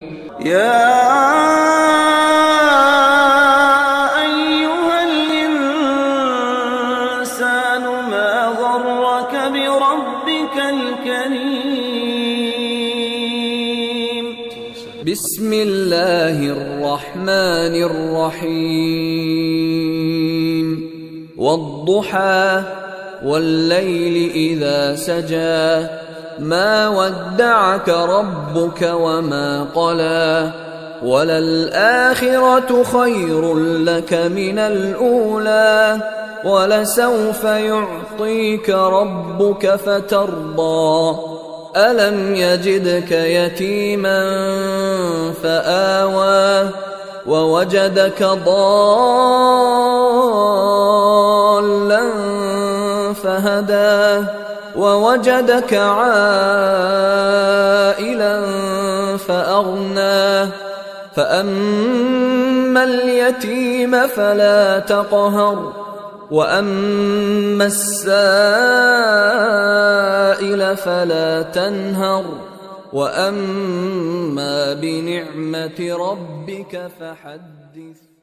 يا أيها الإنسان ما غرك بربك الكريم. بسم الله الرحمن الرحيم. والضحى والليل إذا سجى ما ودعك ربك وما قلى وللآخرة خير لك من الأولى ولسوف يعطيك ربك فترضى ألم يجدك يتيما فآوى ووجدك ضالا فهدى ووجدك عائلا فأغنى فأما اليتيم فلا تقهر وأما السائل فلا تنهر وأما بنعمة ربك فحدث.